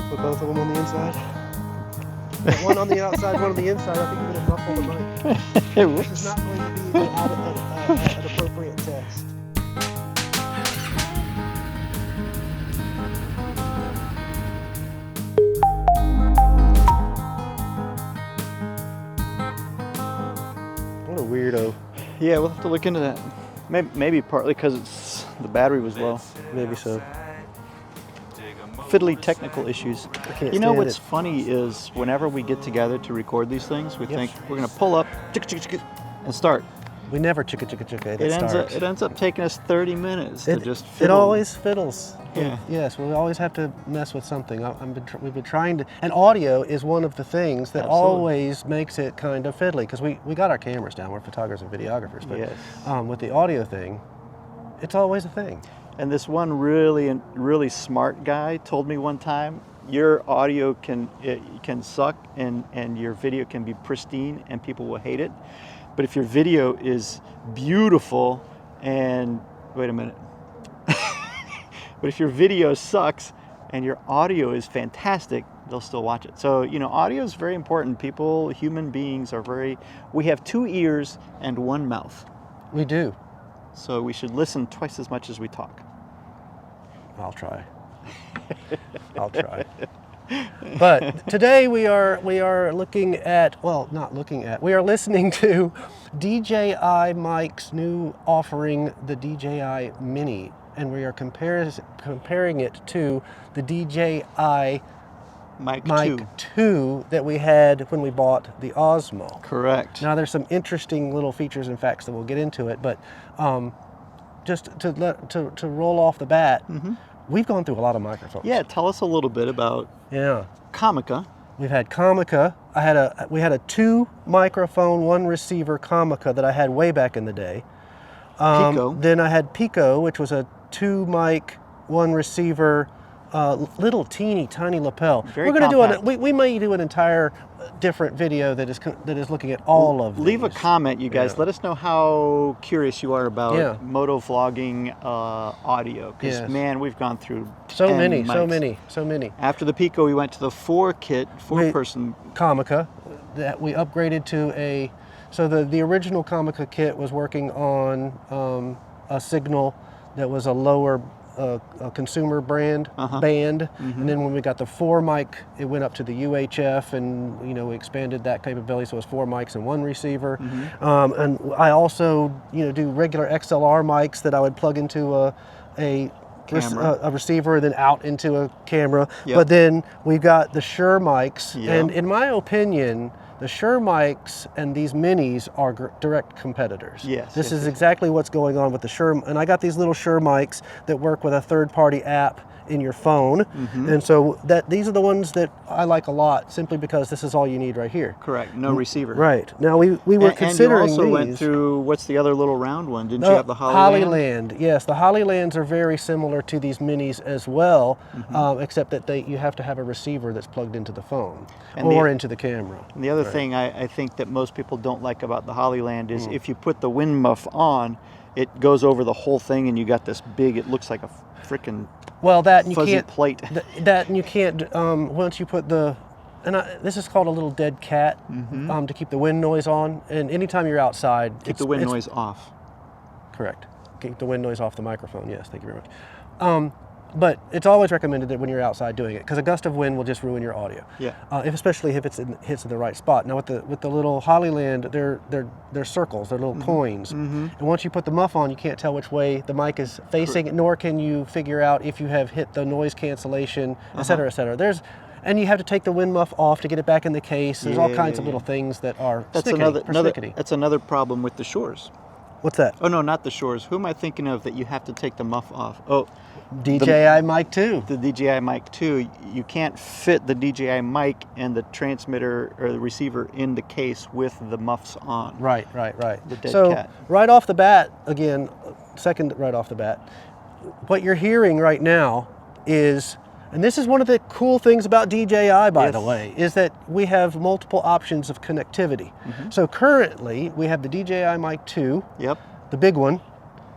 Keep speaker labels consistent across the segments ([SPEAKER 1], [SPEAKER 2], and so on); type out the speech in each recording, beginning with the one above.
[SPEAKER 1] Put both of them on the inside. Put one on the outside, one on the inside. I think you're going to muffle the mic. This is not going to be an appropriate test. What a weirdo.
[SPEAKER 2] Yeah, we'll have to look into that. Maybe partly because the battery was low.
[SPEAKER 1] Maybe so.
[SPEAKER 2] Fiddly technical issues.
[SPEAKER 1] Can't
[SPEAKER 2] You know
[SPEAKER 1] stand
[SPEAKER 2] what's
[SPEAKER 1] it.
[SPEAKER 2] funny is whenever we get together to record these things, we think we're going to pull up and start.
[SPEAKER 1] We never chicka.
[SPEAKER 2] It ends up taking us 30 minutes to just fiddle.
[SPEAKER 1] It always fiddles.
[SPEAKER 2] Yeah.
[SPEAKER 1] Yes, we always have to mess with something. We've been trying to, and audio is one of the things that always makes it kind of fiddly, because we got our cameras down. We're photographers and videographers, but
[SPEAKER 2] Yes.
[SPEAKER 1] with the audio thing, it's always a thing.
[SPEAKER 2] And this one really smart guy told me one time, your audio can suck and your video can be pristine and people will hate it. But if your video is beautiful and, wait a minute. But if your video sucks and your audio is fantastic, they'll still watch it. So, audio is very important. Human beings we have 2 ears and 1 mouth.
[SPEAKER 1] We do.
[SPEAKER 2] So we should listen twice as much as we talk.
[SPEAKER 1] I'll try. I'll try. But today we are looking at, we are listening to DJI Mic's new offering, the DJI Mini, and we are comparing it to the DJI Mic 2 that we had when we bought the Osmo.
[SPEAKER 2] Correct.
[SPEAKER 1] Now there's some interesting little features and facts that we'll get into it, but just to roll off the bat, we've gone through a lot of microphones.
[SPEAKER 2] Yeah, tell us a little bit about Comica.
[SPEAKER 1] We've had Comica. We had a 2 microphone, 1 receiver Comica that I had way back in the day.
[SPEAKER 2] Pico.
[SPEAKER 1] Then I had Pico, which was a 2 mic, 1 receiver, little teeny tiny lapel.
[SPEAKER 2] Very
[SPEAKER 1] We're going to
[SPEAKER 2] compact.
[SPEAKER 1] we may do an entire different video that is looking at all of these.
[SPEAKER 2] Leave a comment, you guys. Let us know how curious you are about moto vlogging audio. Because man, we've gone through
[SPEAKER 1] so
[SPEAKER 2] 10
[SPEAKER 1] many,
[SPEAKER 2] mics.
[SPEAKER 1] so many.
[SPEAKER 2] After the Pico, we went to the 4-person
[SPEAKER 1] Comica that we upgraded to a. So the original Comica kit was working on a signal that was a lower a consumer band, and then when we got the 4 mic, it went up to the UHF, and we expanded that capability, so it was 4 mics and 1 receiver. And I also do regular XLR mics that I would plug into a receiver and then out into a camera. But then we've got the Shure mics, and in my opinion, the Shure mics and these minis are direct competitors. This is exactly what's going on with the Shure, and I got these little Shure mics that work with a third-party app in your phone, and so these are the ones that I like a lot, simply because this is all you need right here.
[SPEAKER 2] Correct, no receiver.
[SPEAKER 1] Right. Now we were considering
[SPEAKER 2] and you also
[SPEAKER 1] these.
[SPEAKER 2] went through, what's the other little round one? Didn't you have the
[SPEAKER 1] Hollyland? Yes, the Hollylands are very similar to these minis as well, except that you have to have a receiver that's plugged into the phone or into the camera.
[SPEAKER 2] And the other thing I think that most people don't like about the Hollyland is if you put the wind muff on, it goes over the whole thing, and you got this big, it looks like a freaking fuzzy plate.
[SPEAKER 1] That and you can't, once you put this is called a little dead cat, to keep the wind noise on, and anytime you're outside,
[SPEAKER 2] keep the wind noise off.
[SPEAKER 1] Correct. Keep the wind noise off the microphone, yes, thank you very much. But it's always recommended that when you're outside doing it, because a gust of wind will just ruin your audio. Especially if it hits in the right spot. Now with the little Hollyland, they're circles, they're little coins, and once you put the muff on, you can't tell which way the mic is facing, nor can you figure out if you have hit the noise cancellation, et cetera, et cetera. And you have to take the wind muff off to get it back in the case. There's all kinds of little things that are persnickety.
[SPEAKER 2] That's another problem with the Shores.
[SPEAKER 1] What's that?
[SPEAKER 2] Oh no, not the Shores. Who am I thinking of that you have to take the muff off? Oh,
[SPEAKER 1] DJI Mic 2.
[SPEAKER 2] The DJI Mic 2. You can't fit the DJI mic and the transmitter or the receiver in the case with the muffs on.
[SPEAKER 1] Right.
[SPEAKER 2] The dead cat.
[SPEAKER 1] Right off the bat, again, right off the bat, what you're hearing right now is, and this is one of the cool things about DJI, by the way, is that we have multiple options of connectivity. So currently, we have the DJI Mic 2, the big one,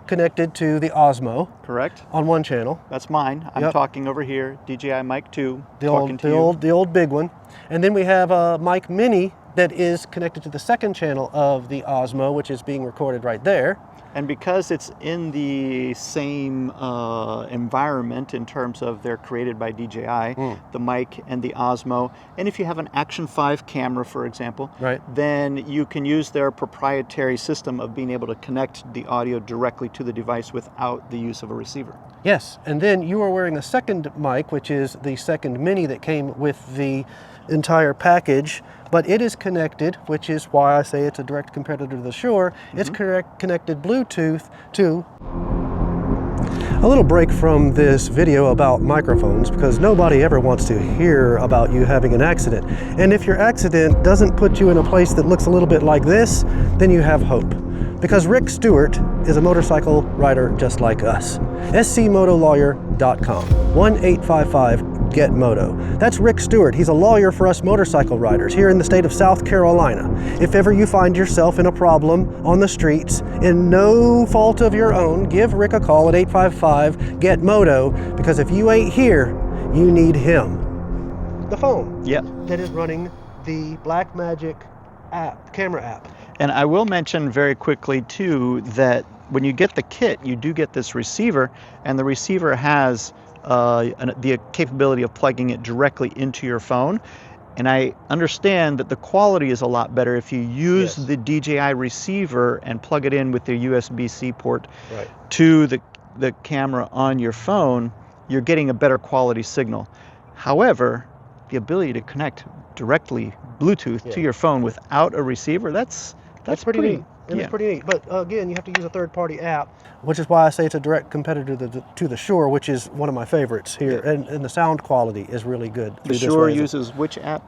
[SPEAKER 1] connected to the Osmo
[SPEAKER 2] Correct.
[SPEAKER 1] on one channel.
[SPEAKER 2] That's mine. I'm
[SPEAKER 1] Yep.
[SPEAKER 2] talking over here. DJI Mic 2.
[SPEAKER 1] The
[SPEAKER 2] talking
[SPEAKER 1] old,
[SPEAKER 2] to
[SPEAKER 1] the
[SPEAKER 2] you.
[SPEAKER 1] old, the old big one. And then we have a Mic Mini that is connected to the second channel of the Osmo, which is being recorded right there.
[SPEAKER 2] And because it's in the same environment in terms of they're created by DJI, the mic and the Osmo, and if you have an Action 5 camera, for example,
[SPEAKER 1] Right.
[SPEAKER 2] then you can use their proprietary system of being able to connect the audio directly to the device without the use of a receiver.
[SPEAKER 1] Yes, and then you are wearing a second mic, which is the second Mini that came with the entire package, but it is connected, which is why I say it's a direct competitor to the Shure. It's connected Bluetooth to a little break from this video about microphones, because nobody ever wants to hear about you having an accident. And if your accident doesn't put you in a place that looks a little bit like this, then you have hope. Because Rick Stewart is a motorcycle rider just like us. scmotolawyer.com, 1-855-GET-MOTO. That's Rick Stewart. He's a lawyer for us motorcycle riders here in the state of South Carolina. If ever you find yourself in a problem on the streets, in no fault of your own, give Rick a call at 855-GET-MOTO, because if you ain't here, you need him. The phone
[SPEAKER 2] Yep.
[SPEAKER 1] that is running the Blackmagic app, camera app.
[SPEAKER 2] And I will mention very quickly too that when you get the kit, you do get this receiver, and the receiver has the capability of plugging it directly into your phone. And I understand that the quality is a lot better if you use the DJI receiver and plug it in with the USB-C port to the camera on your phone. You're getting a better quality signal. However, the ability to connect directly Bluetooth to your phone without a receiver, that's
[SPEAKER 1] pretty neat. It's pretty neat. But again, you have to use a third-party app, which is why I say it's a direct competitor to the Shure, which is one of my favorites here. And the sound quality is really good.
[SPEAKER 2] The Shure uses which app?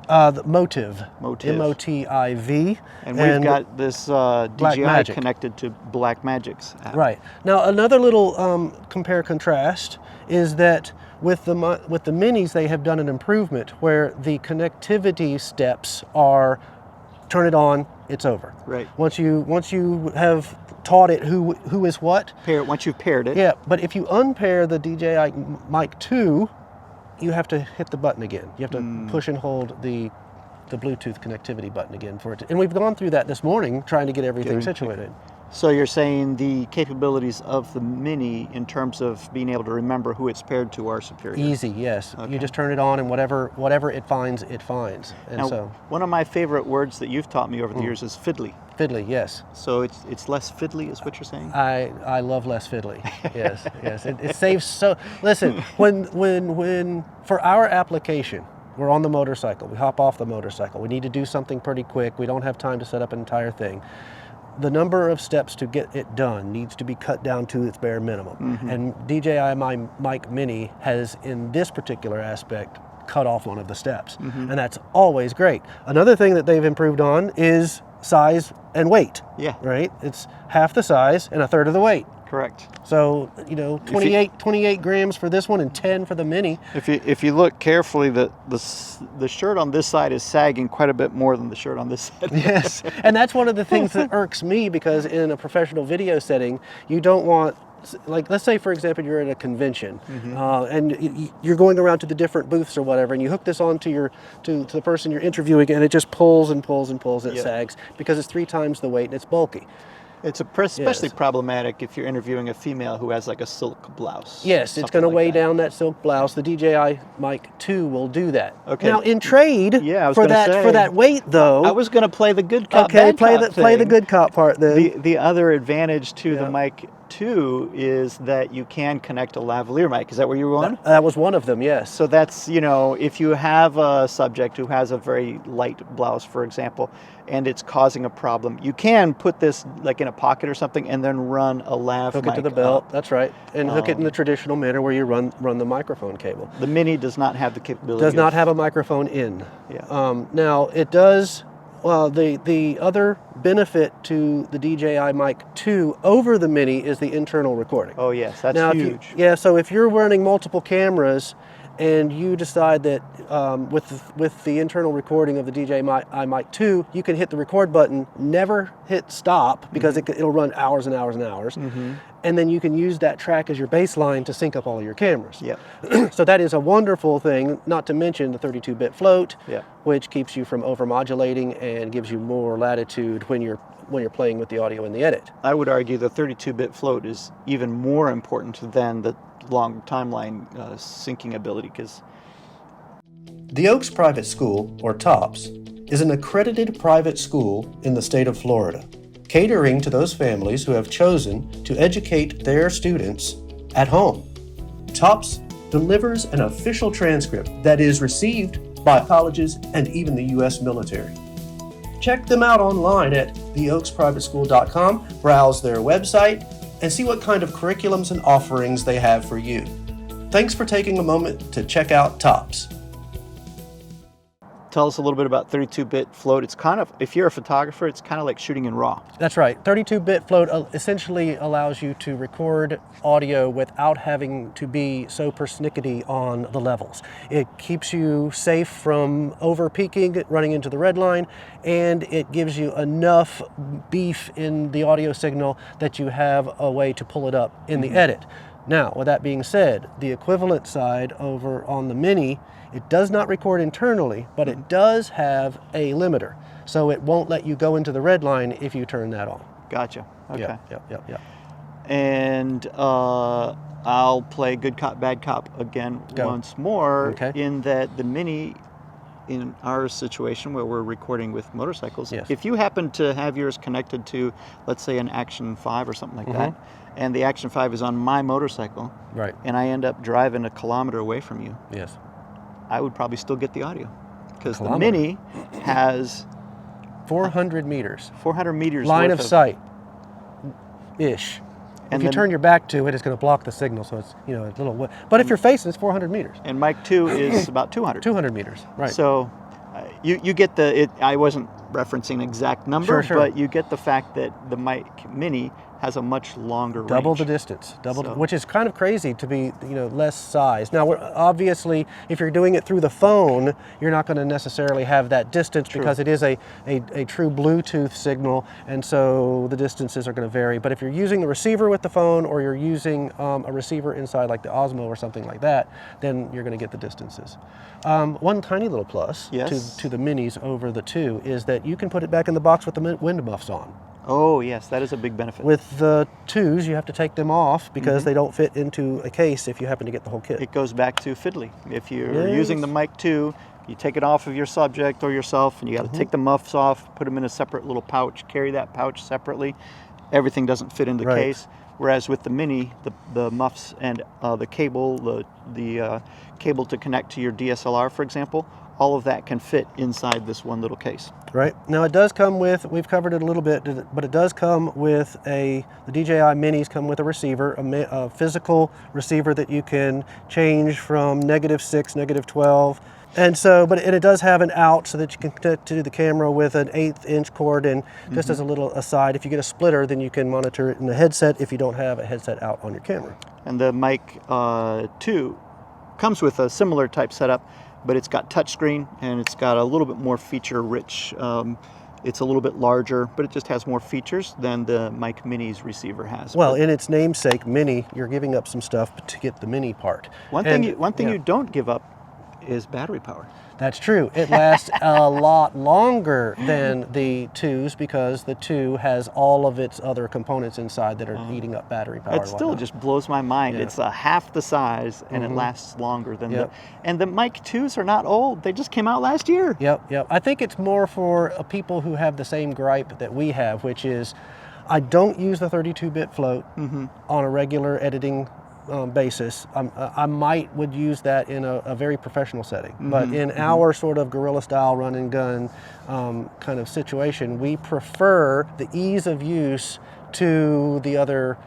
[SPEAKER 1] The Motiv.
[SPEAKER 2] Motiv.
[SPEAKER 1] M-O-T-I-V.
[SPEAKER 2] And we've got this DJI
[SPEAKER 1] Blackmagic
[SPEAKER 2] connected to Blackmagic's app.
[SPEAKER 1] Right. Now, another little compare-contrast is that with the Minis, they have done an improvement where the connectivity steps are turn it on, it's over.
[SPEAKER 2] Right.
[SPEAKER 1] Once you have taught it who is what.
[SPEAKER 2] Once you've paired it.
[SPEAKER 1] Yeah, but if you unpair the DJI Mic 2, you have to hit the button again. You have to push and hold the Bluetooth connectivity button again for it. And we've gone through that this morning trying to get everything situated.
[SPEAKER 2] So you're saying the capabilities of the Mini in terms of being able to remember who it's paired to are superior?
[SPEAKER 1] Easy, yes. Okay. You just turn it on and whatever it finds, it finds. And
[SPEAKER 2] now,
[SPEAKER 1] so
[SPEAKER 2] one of my favorite words that you've taught me over the years is fiddly.
[SPEAKER 1] Fiddly, yes.
[SPEAKER 2] So it's less fiddly is what you're saying?
[SPEAKER 1] I love less fiddly. Yes, yes. It saves so. Listen, when for our application, we're on the motorcycle. We hop off the motorcycle. We need to do something pretty quick. We don't have time to set up an entire thing. The number of steps to get it done needs to be cut down to its bare minimum. And DJI Mic Mini has, in this particular aspect, cut off one of the steps. And that's always great. Another thing that they've improved on is size and weight. Yeah. Right? It's half the size and a third of the weight.
[SPEAKER 2] Correct.
[SPEAKER 1] So, 28 grams for this one and 10 for the Mini.
[SPEAKER 2] If you look carefully, the shirt on this side is sagging quite a bit more than the shirt on this side.
[SPEAKER 1] Yes, and that's one of the things that irks me, because in a professional video setting, you don't want, like, let's say, for example, you're at a convention and you're going around to the different booths or whatever, and you hook this on to the person you're interviewing, and it just pulls and pulls and pulls, and it sags because it's 3 times the weight and it's bulky.
[SPEAKER 2] It's especially problematic if you're interviewing a female who has like a silk blouse.
[SPEAKER 1] Yes, it's going to weigh down that silk blouse. The DJI Mic 2 will do that.
[SPEAKER 2] Okay.
[SPEAKER 1] Now, in trade for that weight, though,
[SPEAKER 2] I was going to play the good cop.
[SPEAKER 1] Okay,
[SPEAKER 2] bad cop
[SPEAKER 1] play the good cop part then.
[SPEAKER 2] The other advantage to the Mic 2 is that you can connect a lavalier mic. Is that where you were going?
[SPEAKER 1] That was one of them, yes.
[SPEAKER 2] So that's, if you have a subject who has a very light blouse, for example, and it's causing a problem, you can put this like in a pocket or something and then run a lav mic.
[SPEAKER 1] Hook it to the belt, that's right. And hook it in the traditional manner where you run the microphone cable.
[SPEAKER 2] The Mini does not have the capability.
[SPEAKER 1] Does not have a microphone in.
[SPEAKER 2] Yeah.
[SPEAKER 1] Now, it does. Well, the other benefit to the DJI Mic 2 over the Mini is the internal recording.
[SPEAKER 2] Oh yes, that's
[SPEAKER 1] now,
[SPEAKER 2] huge.
[SPEAKER 1] So if you're running multiple cameras and you decide that with the internal recording of the DJI Mic 2, you can hit the record button, never hit stop, because it'll run hours and hours and hours, and then you can use that track as your baseline to sync up all of your cameras.
[SPEAKER 2] Yep.
[SPEAKER 1] So that is a wonderful thing, not to mention the 32-bit float,
[SPEAKER 2] Yep.
[SPEAKER 1] which keeps you from overmodulating and gives you more latitude when you're playing with the audio in the edit.
[SPEAKER 2] I would argue the 32-bit float is even more important than the long timeline syncing ability, because
[SPEAKER 1] The Oaks Private School, or TOPS, is an accredited private school in the state of Florida, catering to those families who have chosen to educate their students at home. TOPS delivers an official transcript that is received by colleges and even the U.S. military. Check them out online at theoaksprivateschool.com, browse their website, and see what kind of curriculums and offerings they have for you. Thanks for taking a moment to check out TOPS.
[SPEAKER 2] tell us a little bit about 32-bit float. It's kind of, if you're a photographer, it's kind of like shooting in RAW.
[SPEAKER 1] That's right. 32-bit float essentially allows you to record audio without having to be so persnickety on the levels. It keeps you safe from over peaking, running into the red line, and it gives you enough beef in the audio signal that you have a way to pull it up in the edit. Now, with that being said, the equivalent side over on the Mini, it does not record internally, but it does have a limiter. So it won't let you go into the red line if you turn that on.
[SPEAKER 2] Gotcha. Okay.
[SPEAKER 1] Yeah.
[SPEAKER 2] And I'll play good cop, bad cop again once more.
[SPEAKER 1] Okay.
[SPEAKER 2] In that the Mini, in our situation where we're recording with motorcycles,
[SPEAKER 1] Yes.
[SPEAKER 2] if you happen to have yours connected to, let's say, an Action 5 or something like that, and the Action 5 is on my motorcycle,
[SPEAKER 1] Right.
[SPEAKER 2] and I end up driving a kilometer away from you,
[SPEAKER 1] Yes.
[SPEAKER 2] I would probably still get the audio. Because the
[SPEAKER 1] Kilometer.
[SPEAKER 2] Mini has
[SPEAKER 1] 400 meters.
[SPEAKER 2] 400 meters
[SPEAKER 1] Line
[SPEAKER 2] worth
[SPEAKER 1] of sight. Ish.
[SPEAKER 2] And
[SPEAKER 1] If you
[SPEAKER 2] then-
[SPEAKER 1] turn your back to it, it's going to block the signal, so it's, you know, a little. But if you're facing, it's 400 meters.
[SPEAKER 2] And Mic 2 is about 200.
[SPEAKER 1] 200 meters. Right.
[SPEAKER 2] So you get the, I wasn't referencing an exact number,
[SPEAKER 1] Sure.
[SPEAKER 2] but you get the fact that the Mic Mini has a much longer range.
[SPEAKER 1] Double the distance,
[SPEAKER 2] So-
[SPEAKER 1] which is kind of crazy to be, less size. Now, obviously, if you're doing it through the phone, you're not going to necessarily have that distance because it is a true Bluetooth signal, and so the distances are going to vary. But if you're using the receiver with the phone, or you're using a receiver inside like the Osmo or something like that, then you're going to get the distances. One tiny little plus to the Minis over the 2 is that you can put it back in the box with the wind muffs on.
[SPEAKER 2] Oh, yes, that is a big benefit.
[SPEAKER 1] With the 2s, you have to take them off because they don't fit into a case if you happen to get the whole kit.
[SPEAKER 2] It goes back to fiddly. If you're using the Mic 2, you take it off of your subject or yourself, and you got to take the muffs off, put them in a separate little pouch, carry that pouch separately. Everything doesn't fit in the case. Whereas with the Mini, the muffs and the cable, the cable to connect to your DSLR, for example, all of that can fit inside this one little case.
[SPEAKER 1] Right. Now it does come with, we've covered it a little bit, but it does come with the DJI Minis come with a receiver, a physical receiver that you can change from -6, -12. And so, but it does have an out so that you can connect to the camera with an 1/8" cord. And just as a little aside, if you get a splitter, then you can monitor it in the headset if you don't have a headset out on your camera.
[SPEAKER 2] And the Mic 2 comes with a similar type setup, but it's got touchscreen and it's got a little bit more feature rich. It's a little bit larger, but it just has more features than the Mic Mini's receiver has.
[SPEAKER 1] Well, in its namesake, Mini, you're giving up some stuff to get the Mini part.
[SPEAKER 2] One thing you don't give up is battery power.
[SPEAKER 1] That's true. It lasts a lot longer than the 2s because the 2 has all of its other components inside that are eating up battery power.
[SPEAKER 2] It still just blows my mind.
[SPEAKER 1] Yeah.
[SPEAKER 2] It's half the size and it lasts longer than and the Mic 2s are not old. They just came out last year.
[SPEAKER 1] Yep. I think it's more for people who have the same gripe that we have, which is I don't use the 32-bit float on a regular editing basis. I would use that in a very professional setting, but in our sort of guerrilla style run and gun kind of situation, we prefer the ease of use to the other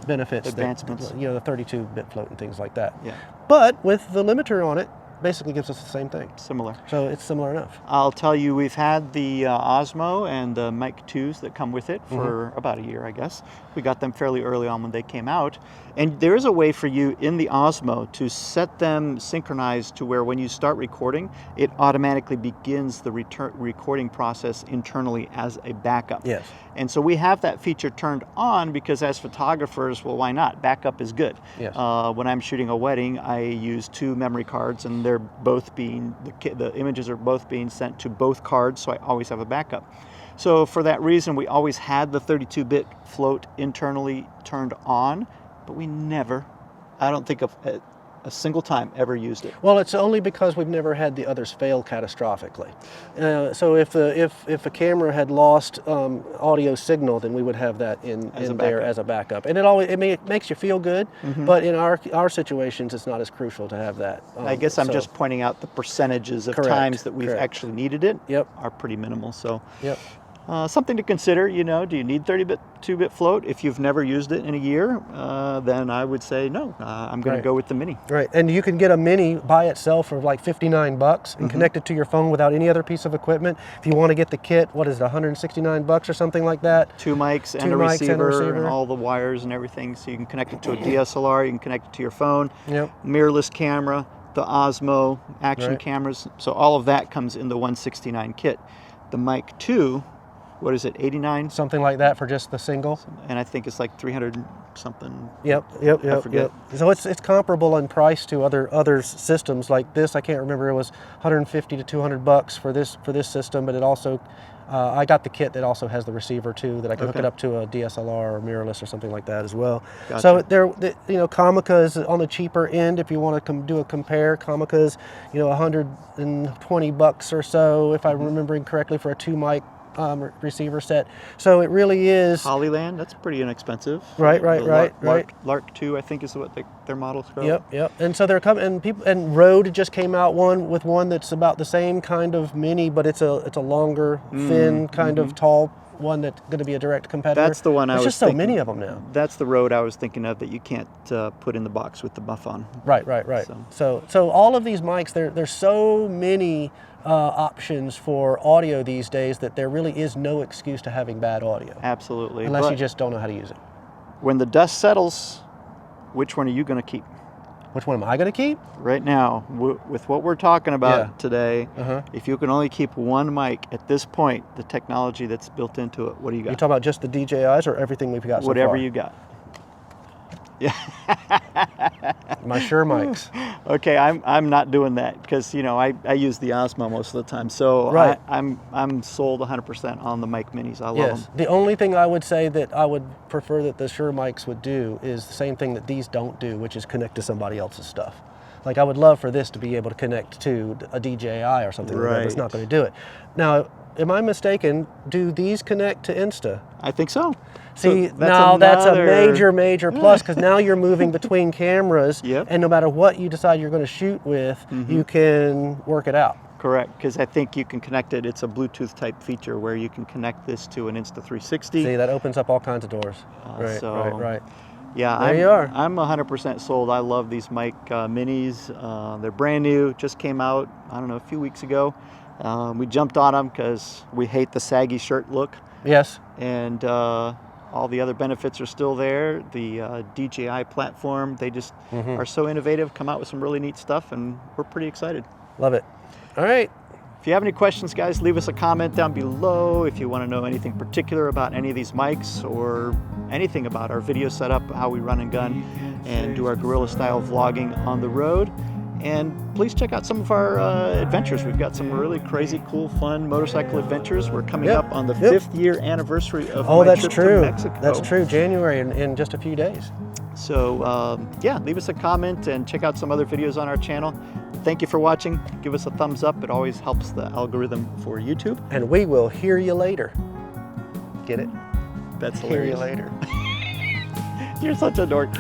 [SPEAKER 1] benefits,
[SPEAKER 2] Advancements.
[SPEAKER 1] the 32-bit float and things like that.
[SPEAKER 2] Yeah.
[SPEAKER 1] But with the limiter on it, basically gives us the same thing.
[SPEAKER 2] Similar.
[SPEAKER 1] So it's similar enough.
[SPEAKER 2] I'll tell you, we've had the Osmo and the Mic 2s that come with it for about a year, I guess. We got them fairly early on when they came out. And there is a way for you in the Osmo to set them synchronized to where when you start recording, it automatically begins the recording process internally as a backup.
[SPEAKER 1] Yes.
[SPEAKER 2] And so we have that feature turned on because as photographers, well, why not? Backup is good.
[SPEAKER 1] Yes.
[SPEAKER 2] When I'm shooting a wedding, I use 2 memory cards, and they're both being, the images are both being sent to both cards, so I always have a backup. So for that reason, we always had the 32-bit float internally turned on, but we never, I don't think of a single time ever used it.
[SPEAKER 1] Well, it's only because we've never had the others fail catastrophically. So if a camera had lost audio signal, then we would have that in there as a backup. And it makes you feel good, but in our situations, it's not as crucial to have that.
[SPEAKER 2] I guess I'm just pointing out the percentages of times that we've actually needed it are pretty minimal. So.
[SPEAKER 1] Yep.
[SPEAKER 2] Something to consider, you know, do you need 32-bit float? If you've never used it in a year, then I would say no, I'm going to go with the Mini.
[SPEAKER 1] Right, and you can get a Mini by itself for like $59 and connect it to your phone without any other piece of equipment. If you want to get the kit, what is it, $169 or something like that?
[SPEAKER 2] 2 mics and a receiver and all the wires and everything, so you can connect it to a DSLR, you can connect it to your phone, mirrorless camera, the Osmo, action cameras, so all of that comes in the $169 kit. The Mic 2, what is it, 89?
[SPEAKER 1] Something like that for just the single.
[SPEAKER 2] And I think it's like 300 something.
[SPEAKER 1] Yep.
[SPEAKER 2] I forget.
[SPEAKER 1] So it's comparable in price to other systems like this. I can't remember, it was $150 to $200 for this system, but it also, I got the kit that also has the receiver too, that I can hook it up to a DSLR or mirrorless or something like that as well.
[SPEAKER 2] Gotcha.
[SPEAKER 1] So Comica is on the cheaper end if you want to do a compare. Comica is, $120 or so, if I'm remembering correctly, for a 2 mic receiver set. So it really is.
[SPEAKER 2] Hollyland, that's pretty inexpensive.
[SPEAKER 1] Right.
[SPEAKER 2] Lark 2, I think, is what their model's called.
[SPEAKER 1] Yep. And so they're coming, and Rode just came out with one that's about the same kind of Mini, but it's a longer, thin, kind of tall one that's going to be a direct competitor.
[SPEAKER 2] That's the one I was
[SPEAKER 1] There's just so many of them now.
[SPEAKER 2] That's the Rode I was thinking of that you can't put in the box with the muff on.
[SPEAKER 1] Right. So all of these mics, there's so many options for audio these days that there really is no excuse to having bad audio.
[SPEAKER 2] Absolutely.
[SPEAKER 1] Unless you just don't know how to use it.
[SPEAKER 2] When the dust settles, which one are you going to keep?
[SPEAKER 1] Which one am I going to keep?
[SPEAKER 2] Right now, with what we're talking about today, if you can only keep one mic at this point, the technology that's built into it, what do you got?
[SPEAKER 1] You talking about just the DJIs or everything we've got so far?
[SPEAKER 2] Whatever you got. Yeah.
[SPEAKER 1] My Shure mics.
[SPEAKER 2] Okay, I'm not doing that because I use the Osmo most of the time, so I'm sold 100% on the Mic Minis. I love them.
[SPEAKER 1] The only thing I would say that I would prefer that the Shure mics would do is the same thing that these don't do, which is connect to somebody else's stuff. Like I would love for this to be able to connect to a DJI or something like that, but it's not going to do it. Now, am I mistaken? Do these connect to Insta?
[SPEAKER 2] I think so.
[SPEAKER 1] See, now that's a major plus, because now you're moving between cameras, and no matter what you decide you're going to shoot with, you can work it out.
[SPEAKER 2] Correct, because I think you can connect it. It's a Bluetooth type feature where you can connect this to an Insta360.
[SPEAKER 1] See, that opens up all kinds of doors. Right.
[SPEAKER 2] Yeah, I'm 100% sold. I love these Mic Minis. They're brand new, just came out, I don't know, a few weeks ago. We jumped on them because we hate the saggy shirt look.
[SPEAKER 1] Yes.
[SPEAKER 2] And all the other benefits are still there. The DJI platform, they just are so innovative, come out with some really neat stuff, and we're pretty excited.
[SPEAKER 1] Love it. All right.
[SPEAKER 2] If you have any questions, guys, leave us a comment down below. If you want to know anything particular about any of these mics or anything about our video setup, how we run and gun and do our guerrilla style vlogging on the road. And please check out some of our adventures. We've got some really crazy, cool, fun motorcycle adventures. We're coming up on the 5th year anniversary of my trip to Mexico.
[SPEAKER 1] That's true. January in just a few days.
[SPEAKER 2] So yeah, leave us a comment and check out some other videos on our channel. Thank you for watching. Give us a thumbs up. It always helps the algorithm for YouTube.
[SPEAKER 1] And we will hear you later. Get it?
[SPEAKER 2] That's hilarious.
[SPEAKER 1] Hear you later.
[SPEAKER 2] You're such a dork.